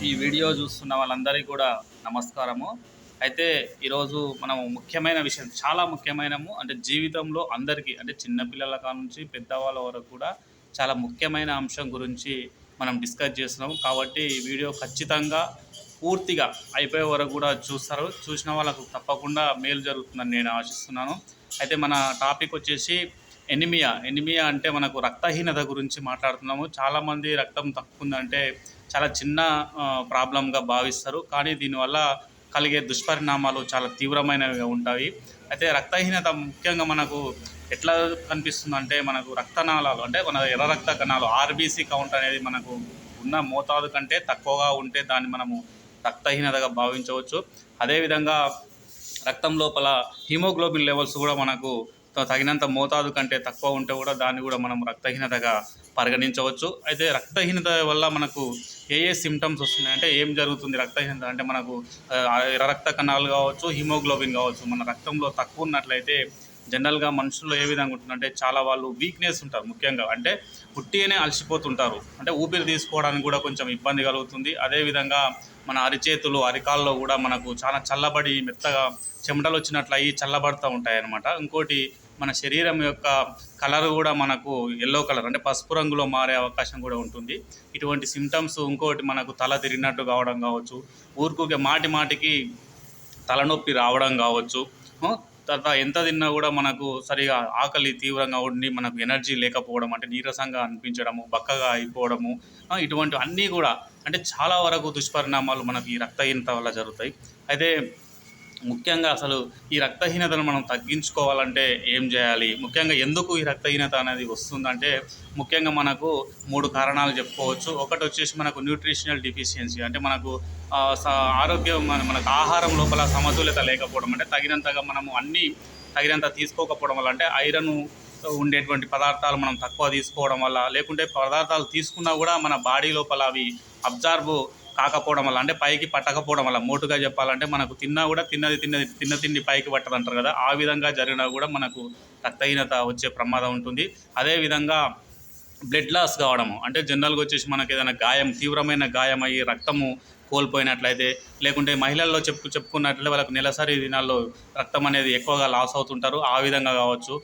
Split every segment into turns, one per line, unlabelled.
ఈ వీడియో చూస్తున్న వాళ్ళందరికీ కూడా నమస్కారము. అయితే ఈరోజు మనం ముఖ్యమైన విషయం, చాలా ముఖ్యమైనము, అంటే జీవితంలో అందరికీ, అంటే చిన్నపిల్లల కాడ నుంచి పెద్దవాళ్ళ వరకు కూడా చాలా ముఖ్యమైన అంశం గురించి మనం డిస్కస్ చేస్తున్నాము. కాబట్టి ఈ వీడియో ఖచ్చితంగా పూర్తిగా అయిపోయే వరకు కూడా చూస్తారు. చూసిన వాళ్ళకు తప్పకుండా మేలు జరుగుతుందని నేను ఆశిస్తున్నాను. అయితే మన టాపిక్ వచ్చేసి ఎనిమియా అంటే మనకు రక్తహీనత గురించి మాట్లాడుతున్నాము. చాలామంది రక్తం తక్కువ ఉందంటే చాలా చిన్న ప్రాబ్లంగా భావిస్తారు. కానీ దీనివల్ల కలిగే దుష్పరిణామాలు చాలా తీవ్రమైనవిగా ఉంటాయి. అయితే రక్తహీనత ముఖ్యంగా మనకు ఎట్లా కనిపిస్తుందంటే, మనకు రక్తనాళాలు అంటే మన ఎర్ర రక్త కణాలు ఆర్బీసీ కౌంట్ అనేది మనకు ఉన్న మోతాదు కంటే తక్కువగా ఉంటే దాన్ని మనము రక్తహీనతగా భావించవచ్చు. అదేవిధంగా రక్తం లోపల హీమోగ్లోబిన్ లెవెల్స్ కూడా మనకు తగినంత మోతాదు కంటే తక్కువ ఉంటే కూడా దాన్ని కూడా మనం రక్తహీనతగా పరిగణించవచ్చు. అయితే రక్తహీనత వల్ల మనకు ఏ సిమ్టమ్స్ వస్తున్నాయి అంటే, ఏం జరుగుతుంది రక్తహీనత అంటే, మనకు ఎర్ర రక్త కణాలు కావచ్చు, హీమోగ్లోబిన్ కావచ్చు, మన రక్తంలో తక్కువ ఉన్నట్లయితే జనరల్గా మనుషుల్లో ఏ విధంగా ఉంటుందంటే, చాలా వాళ్ళు వీక్నెస్ ఉంటారు. ముఖ్యంగా అంటే పుట్టిగానే అలసిపోతుంటారు, అంటే ఊపిరి తీసుకోవడానికి కూడా కొంచెం ఇబ్బంది కలుగుతుంది. అదేవిధంగా మన అరిచేతులు అరికాల్లో కూడా మనకు చాలా చల్లబడి మెత్తగా చెమటలు వచ్చినట్లు అయ్యి చల్లబడుతూ ఉంటాయి అన్నమాట. ఇంకోటి, మన శరీరం యొక్క కలర్ కూడా మనకు ఎల్లో కలర్ అంటే పసుపు రంగులో మారే అవకాశం కూడా ఉంటుంది. ఇటువంటి సిమ్టమ్స్, ఇంకోటి మనకు తల తిరిగినట్టు కావడం కావచ్చు, ఊరుకుకే మాటికి తలనొప్పి రావడం కావచ్చు, తర్వాత ఎంత తిన్నా కూడా మనకు సరిగా ఆకలి తీవ్రంగా ఉండి మనకు ఎనర్జీ లేకపోవడం, అంటే నీరసంగా అనిపించడము, బక్కగా అయిపోవడము, ఇటువంటి అన్నీ కూడా అంటే చాలా వరకు దుష్పరిణామాలు మనకు ఈ రక్తహీనత వల్ల జరుగుతాయి. అయితే ముఖ్యంగా అసలు ఈ రక్తహీనతను మనం తగ్గించుకోవాలంటే ఏం చేయాలి, ముఖ్యంగా ఎందుకు ఈ రక్తహీనత అనేది వస్తుందంటే, ముఖ్యంగా మనకు 3 కారణాలు చెప్పుకోవచ్చు. ఒకటి వచ్చేసి మనకు న్యూట్రిషనల్ డిఫిషియన్సీ, అంటే మనకు ఆరోగ్యం, మనకు ఆహారం లోపల సమతుల్యత లేకపోవడం, అంటే తగినంతగా మనము అన్నీ తగినంత తీసుకోకపోవడం వల్ల, అంటే ఐరన్ ఉండేటువంటి పదార్థాలు మనం తక్కువ తీసుకోవడం వల్ల, లేకుంటే పదార్థాలు తీసుకున్నా కూడా మన బాడీ లోపల అవి అబ్జార్బ్ కాకపోవడం వల్ల, అంటే పైకి పట్టకపోవడం వల్ల, మోటుగా చెప్పాలంటే మనకు తిన్నా కూడా తిన్న తిండి పైకి పట్టదు అంటారు కదా, ఆ విధంగా జరిగినా కూడా మనకు రక్తహీనత వచ్చే ప్రమాదం ఉంటుంది. అదేవిధంగా బ్లడ్ లాస్ కావడము, అంటే జనరల్గా వచ్చేసి మనకు ఏదైనా గాయం, తీవ్రమైన గాయం అయ్యి రక్తము కోల్పోయినట్లయితే, లేకుంటే మహిళల్లో చెప్పుకున్నట్లయితే వాళ్ళకు నెలసరి దినాల్లో రక్తం అనేది ఎక్కువగా లాస్ అవుతుంటారు, ఆ విధంగా కావచ్చు,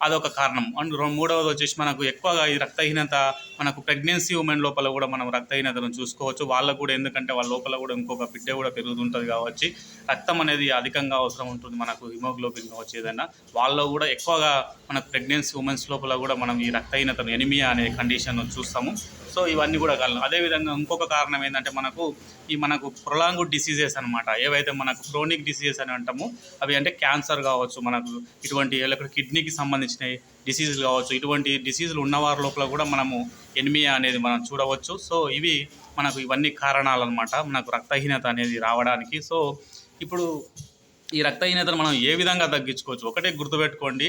అదొక కారణం. అండ్ మూడవది వచ్చేసి మనకు ఎక్కువగా ఈ రక్తహీనత మనకు ప్రెగ్నెన్సీ ఉమెన్ లోపల కూడా మనం రక్తహీనతను చూసుకోవచ్చు. వాళ్ళకు కూడా, ఎందుకంటే వాళ్ళ లోపల కూడా ఇంకొక బిడ్డ కూడా పెరుగుతుంటుంది కాబట్టి రక్తం అనేది అధికంగా అవసరం ఉంటుంది, మనకు హిమోగ్లోబిన్ కావచ్చు ఏదైనా. వాళ్ళలో కూడా ఎక్కువగా మనకు ప్రెగ్నెన్సీ ఉమెన్స్ లోపల కూడా మనం ఈ రక్తహీనతను, ఎనిమియా అనే కండిషన్ చూస్తాము. సో ఇవన్నీ కూడా కారణం. అదేవిధంగా ఇంకొక కారణం ఏంటంటే, మనకు ప్రొలాంగ్డ్ డిసీజెస్ అనమాట, ఏవైతే మనకు క్రోనిక్ డిసీజెస్ అని అంటాము, అవి అంటే క్యాన్సర్ కావచ్చు, మనకు ఇటువంటి కిడ్నీకి సంబంధించిన డిసీజులు కావచ్చు, ఇటువంటి డిసీజులు ఉన్నవారి లోపల కూడా మనము ఎనిమియా అనేది మనం చూడవచ్చు. సో ఇవి మనకు ఇవన్నీ కారణాలు అనమాట మనకు రక్తహీనత అనేది రావడానికి. సో ఇప్పుడు ఈ రక్తహీనతను మనం ఏ విధంగా తగ్గించుకోవచ్చు, ఒకటే గుర్తుపెట్టుకోండి,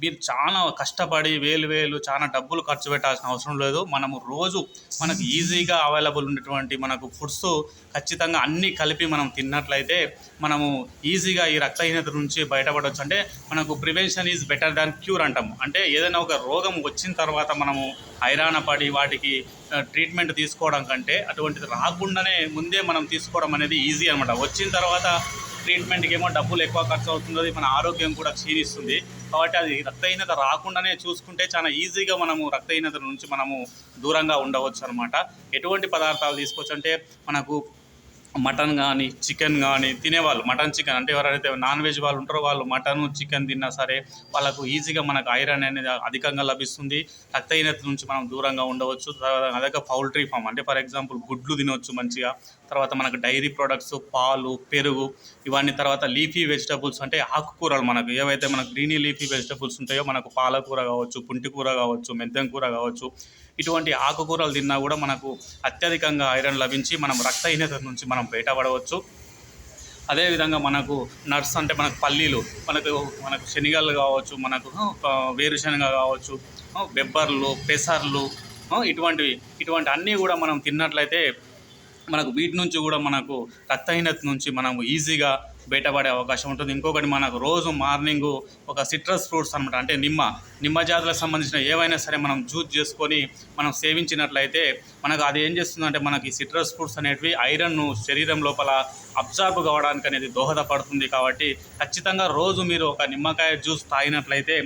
మీరు చాలా కష్టపడి వేలు చాలా డబ్బులు ఖర్చు పెట్టాల్సిన అవసరం లేదు. మనము రోజు మనకు ఈజీగా అవైలబుల్ ఉన్నటువంటి మనకు ఫుడ్స్ ఖచ్చితంగా అన్నీ కలిపి మనం తిన్నట్లయితే మనము ఈజీగా ఈ రక్తహీనత నుంచి బయటపడవచ్చు. అంటే మనకు prevention is better than cure అంటాము. అంటే ఏదైనా ఒక రోగం వచ్చిన తర్వాత మనము హైరాణ పడి వాటికి ట్రీట్మెంట్ తీసుకోవడం కంటే, అటువంటిది రాకుండానే ముందే మనం తీసుకోవడం అనేది ఈజీ అనమాట. వచ్చిన తర్వాత ట్రీట్మెంట్కి ఏమో డబ్బులు ఎక్కువ ఖర్చు అవుతుంది, మన ఆరోగ్యం కూడా క్షీణిస్తుంది. కాబట్టి అది రక్తహీనత రాకుండానే చూసుకుంటే చాలా ఈజీగా మనము రక్తహీనత నుంచి మనము దూరంగా ఉండవచ్చు అనమాట. ఎటువంటి పదార్థాలు తీసుకోవచ్చు అంటే, మనకు మటన్ కానీ చికెన్ కానీ తినేవాళ్ళు, మటన్ చికెన్ అంటే ఎవరైతే నాన్ వెజ్ వాళ్ళు ఉంటారో వాళ్ళు మటన్ చికెన్ తిన్నా సరే వాళ్ళకు ఈజీగా మనకు ఐరన్ అనేది అధికంగా లభిస్తుంది, రక్తహీనత నుంచి మనం దూరంగా ఉండవచ్చు. అదే పౌల్ట్రీ ఫామ్, అంటే ఫర్ ఎగ్జాంపుల్ గుడ్లు తినవచ్చు మంచిగా, తర్వాత మనకు డైరీ ప్రొడక్ట్స్, పాలు, పెరుగు, ఇవన్నీ. తర్వాత లీఫీ వెజిటబుల్స్, అంటే ఆకుకూరలు, మనకు ఏవైతే మనకు గ్రీనీ లీఫీ వెజిటబుల్స్ ఉంటాయో, మనకు పాలకూర కావచ్చు, పుంటికూర కావచ్చు, మెంతం కూర కావచ్చు, ఇటువంటి ఆకుకూరలు తిన్నా కూడా మనకు అత్యధికంగా ఐరన్ లభించి మనం రక్తహీనత నుంచి మనం బయటపడవచ్చు. అదేవిధంగా మనకు నట్స్, అంటే మనకు పల్లీలు, మనకు శనగలు కావచ్చు, మనకు వేరుశనగ కావచ్చు, బెబ్బర్లు, పెసర్లు, ఇటువంటి అన్నీ కూడా మనం తిన్నట్లయితే మనకు వీటి నుంచి కూడా మనకు రక్తహీనత నుంచి మనము ఈజీగా బయటపడే అవకాశం ఉంటుంది. ఇంకొకటి మనకు రోజు మార్నింగ్ ఒక సిట్రస్ ఫ్రూట్స్ అనమాట, అంటే నిమ్మ జాతులకు సంబంధించిన ఏవైనా సరే మనం జ్యూస్ చేసుకొని మనం సేవించినట్లయితే మనకు అది ఏం చేస్తుందంటే మనకి సిట్రస్ ఫ్రూట్స్ అనేటివి ఐరన్ను శరీరం లోపల అబ్జార్బ్ కావడానికి అనేది దోహదపడుతుంది. కాబట్టి ఖచ్చితంగా రోజు మీరు ఒక నిమ్మకాయ జ్యూస్ తాగినట్లయితే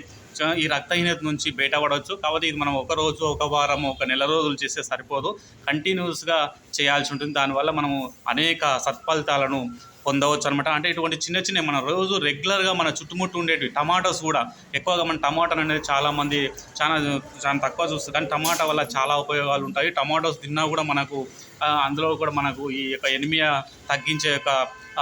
ఈ రక్తహీనత నుంచి బయటపడవచ్చు. కాబట్టి ఇది మనం ఒక రోజు, ఒక వారం, ఒక నెల రోజులు చేస్తే సరిపోదు, కంటిన్యూస్గా చేయాల్సి ఉంటుంది. దానివల్ల మనము అనేక సత్ఫలితాలను పొందవచ్చు అనమాట. అంటే ఇటువంటి చిన్న మన రోజు రెగ్యులర్గా మన చుట్టుముట్టు ఉండేటివి టమాటోస్ కూడా ఎక్కువగా మన టమాటాలు అనేది చాలామంది చాలా తక్కువ చూస్తారు, కానీ టమాటా వల్ల చాలా ఉపయోగాలు ఉంటాయి. టమాటోస్ తిన్నా కూడా మనకు అందులో కూడా మనకు ఈ యొక్క ఎనిమియా తగ్గించే యొక్క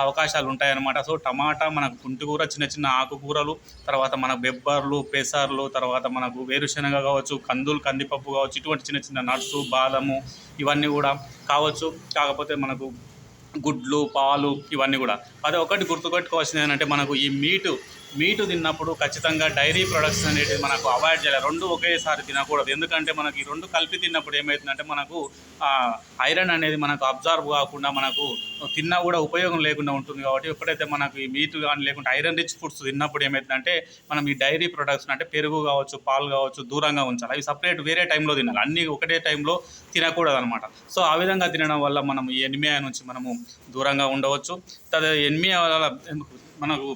అవకాశాలు ఉంటాయన్నమాట. సో టమాటా మనకు పుంటికూర, చిన్న ఆకుకూరలు, తర్వాత మన బెబ్బర్లు, పెసర్లు, తర్వాత మనకు వేరుశనగ కావచ్చు, కందిపప్పు కావచ్చు, ఇటువంటి చిన్న నట్సు, బాదము ఇవన్నీ కూడా కావచ్చు. కాకపోతే మనకు గుడ్లు, పాలు ఇవన్నీ కూడా. అదే ఒకటి గుర్తుపెట్టుకోవాల్సింది ఏంటంటే మనకు ఈ మీటు తిన్నప్పుడు ఖచ్చితంగా డైరీ ప్రొడక్ట్స్ అనేటివి మనకు అవాయిడ్ చేయాలి. రెండు ఒకేసారి తినకూడదు. ఎందుకంటే మనకి ఈ రెండు కలిపి తిన్నప్పుడు ఏమవుతుందంటే మనకు ఐరన్ అనేది మనకు అబ్జార్బ్ కాకుండా మనకు తిన్నా కూడా ఉపయోగం లేకుండా ఉంటుంది. కాబట్టి ఎప్పుడైతే మనకు ఈ మీటు కానీ లేకుంటే ఐరన్ రిచ్ ఫుడ్స్ తిన్నప్పుడు ఏమవుతుందంటే మనం ఈ డైరీ ప్రొడక్ట్స్ అంటే పెరుగు కావచ్చు, పాలు కావచ్చు దూరంగా ఉంచాలి. అవి సపరేట్ వేరే టైంలో తినాలి, అన్నీ ఒకటే టైంలో తినకూడదు అనమాట. సో ఆ విధంగా తినడం వల్ల మనం ఈ ఎనిమియా నుంచి మనము దూరంగా ఉండవచ్చు. ఎనిమియా వల్ల మనకు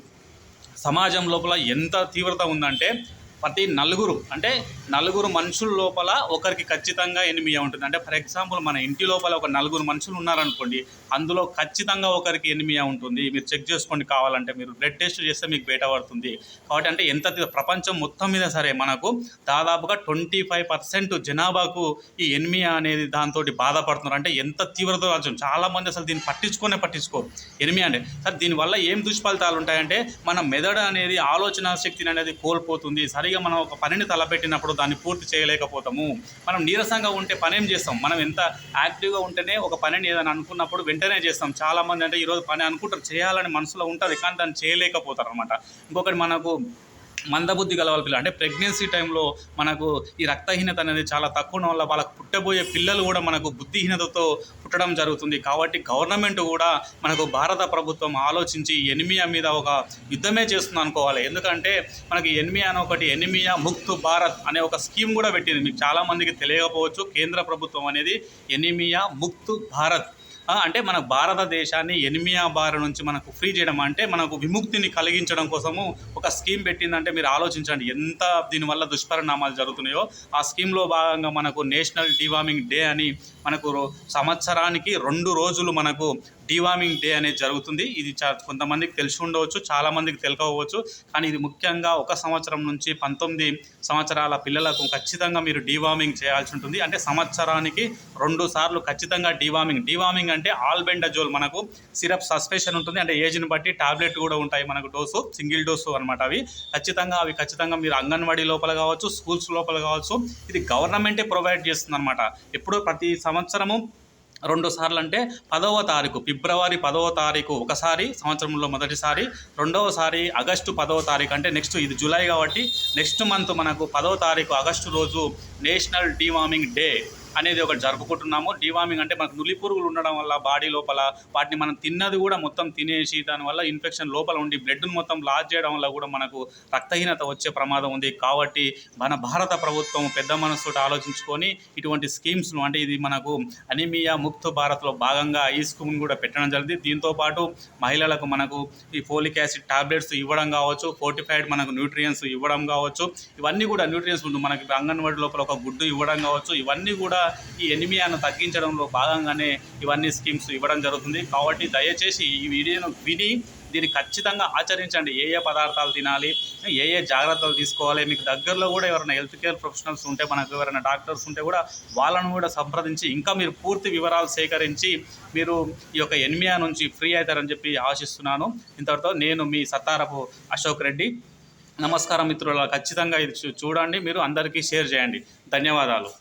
సమాజం లోపల ఎంత తీవ్రత ఉందంటే ప్రతి నలుగురు మనుషుల లోపల ఒకరికి ఖచ్చితంగా ఎనిమియా ఉంటుంది. అంటే ఫర్ ఎగ్జాంపుల్ మన ఇంటి లోపల ఒక నలుగురు మనుషులు ఉన్నారనుకోండి, అందులో ఖచ్చితంగా ఒకరికి ఎనిమియా ఉంటుంది. మీరు చెక్ చేసుకోండి, కావాలంటే మీరు బ్లడ్ టెస్ట్ చేస్తే మీకు బయటపడుతుంది. కాబట్టి అంటే ఎంత ప్రపంచం మొత్తం మీద సరే మనకు దాదాపుగా 25% జనాభాకు ఈ ఎనిమియా అనేది దాంతో బాధపడుతున్నారు. అంటే ఎంత తీవ్రత చాలామంది అసలు దీన్ని పట్టించుకోరు. ఎనిమియా అంటే సార్ దీనివల్ల ఏం దుష్ఫలితాలు ఉంటాయంటే మన మెదడు అనేది ఆలోచన శక్తిని అనేది కోల్పోతుంది. మనం ఒక పనిని తలపెట్టినప్పుడు దాన్ని పూర్తి చేయలేకపోతాము. మనం నీరసంగా ఉంటే పని ఏం చేస్తాం? మనం ఎంత యాక్టివ్గా ఉంటేనే ఒక పనిని ఏదైనా అనుకున్నప్పుడు వెంటనే చేస్తాం. చాలామంది అంటే ఈరోజు పని అనుకుంటారు, చేయాలని మనసులో ఉంటుంది, కానీ దాన్ని చేయలేకపోతారు అనమాట. ఇంకొకటి మనకు మందబుద్ధి గలవాళ్ళ పిల్లలు అంటే ప్రెగ్నెన్సీ టైంలో మనకు ఈ రక్తహీనత అనేది చాలా తక్కువ వల్ల వాళ్ళకు పుట్టబోయే పిల్లలు కూడా మనకు బుద్ధిహీనతతో పుట్టడం జరుగుతుంది. కాబట్టి గవర్నమెంట్ కూడా మనకు భారత ప్రభుత్వం ఆలోచించి ఎనిమియా మీద ఒక యుద్ధమే చేస్తుంది అనుకోవాలి. ఎందుకంటే మనకి ఎనిమియా ముక్త్ భారత్ అనే ఒక స్కీమ్ కూడా పెట్టింది. మీకు చాలామందికి తెలియకపోవచ్చు. కేంద్ర ప్రభుత్వం అనేది ఎనిమియా ముక్త్ భారత్ అంటే మన భారతదేశాన్ని ఎనిమియా బారి నుంచి మనకు ఫ్రీ చేయడం, అంటే మనకు విముక్తిని కలిగించడం కోసము ఒక స్కీమ్ పెట్టిందంటే మీరు ఆలోచించండి ఎంత దీనివల్ల దుష్పరిణామాలు జరుగుతున్నాయో. ఆ స్కీమ్లో భాగంగా మనకు నేషనల్ డీవార్మింగ్ డే అని మనకు సంవత్సరానికి 2 రోజులు మనకు డీవార్మింగ్ డే అనేది జరుగుతుంది. ఇది కొంతమందికి తెలిసి ఉండవచ్చు, చాలామందికి తెలియకపోవచ్చు. కానీ ఇది ముఖ్యంగా 1 సంవత్సరం నుంచి 19 సంవత్సరాల పిల్లలకు ఖచ్చితంగా మీరు డీవార్మింగ్ చేయాల్సి ఉంటుంది. అంటే సంవత్సరానికి 2 సార్లు ఖచ్చితంగా డీవార్మింగ్ అంటే ఆల్బెండజోల్ మనకు సిరప్ సస్పెన్షన్ ఉంటుంది. అంటే ఏజ్ని బట్టి టాబ్లెట్ కూడా ఉంటాయి మనకు, డోసు సింగిల్ డోసు అనమాట. అవి ఖచ్చితంగా మీరు అంగన్వాడీ లోపల కావచ్చు, స్కూల్స్ లోపల కావచ్చు, ఇది గవర్నమెంటే ప్రొవైడ్ చేస్తుంది అనమాట. ఎప్పుడు ప్రతి సంవత్సరము 2 సార్లు అంటే 10వ తారీఖు ఫిబ్రవరి 10వ తారీఖు ఒకసారి సంవత్సరంలో మొదటిసారి, రెండవసారి ఆగస్టు 10వ తారీఖు అంటే నెక్స్ట్ ఇది జూలై కాబట్టి నెక్స్ట్ మంత్ మనకు 10వ తారీఖు ఆగస్టు రోజు నేషనల్ డీవార్మింగ్ డే అనేది ఒకటి జరుపుకుంటున్నాము. డీవార్మింగ్ అంటే మనకు నులి పురుగులు ఉండడం వల్ల బాడీ లోపల వాటిని మనం తిన్నది కూడా మొత్తం తినేసి దానివల్ల ఇన్ఫెక్షన్ లోపల ఉండి బ్లడ్ను మొత్తం లాస్ చేయడం వల్ల కూడా మనకు రక్తహీనత వచ్చే ప్రమాదం ఉంది. కాబట్టి మన భారత ప్రభుత్వం పెద్ద మనసుతో ఆలోచించుకొని ఇటువంటి స్కీమ్స్ను, అంటే ఇది మనకు ఎనిమియా ముక్త్ భారత్లో భాగంగా ఈ స్కీమ్ కూడా పెట్టడం జరిగింది. దీంతోపాటు మహిళలకు మనకు ఈ ఫోలిక్ యాసిడ్ టాబ్లెట్స్ ఇవ్వడం కావచ్చు, ఫోర్టిఫైడ్ మనకు న్యూట్రియన్స్ ఇవ్వడం కావచ్చు, ఇవన్నీ కూడా న్యూట్రియన్స్ మనకి అంగన్వాడీ లోపల ఒక గుడ్డు ఇవ్వడం కావచ్చు, ఇవన్నీ కూడా ఈ ఎనిమియాను తగ్గించడంలో భాగంగానే ఇవన్నీ స్కీమ్స్ ఇవ్వడం జరుగుతుంది. కాబట్టి దయచేసి ఈ వీడియోను విని దీన్ని ఖచ్చితంగా ఆచరించండి. ఏ పదార్థాలు తినాలి, ఏ జాగ్రత్తలు తీసుకోవాలి, మీకు దగ్గరలో కూడా ఎవరైనా హెల్త్ కేర్ ప్రొఫెషనల్స్ ఉంటే, మనకు ఎవరైనా డాక్టర్స్ ఉంటే కూడా వాళ్ళను కూడా సంప్రదించి ఇంకా మీరు పూర్తి వివరాలు సేకరించి మీరు ఈ యొక్క ఎనిమియా నుంచి ఫ్రీ అవుతారని చెప్పి ఆశిస్తున్నాను. ఇంతటితో నేను మీ సత్తారపు అశోక్ రెడ్డి. నమస్కారం మిత్రుల, ఖచ్చితంగా ఇది చూడండి, మీరు అందరికీ షేర్ చేయండి. ధన్యవాదాలు.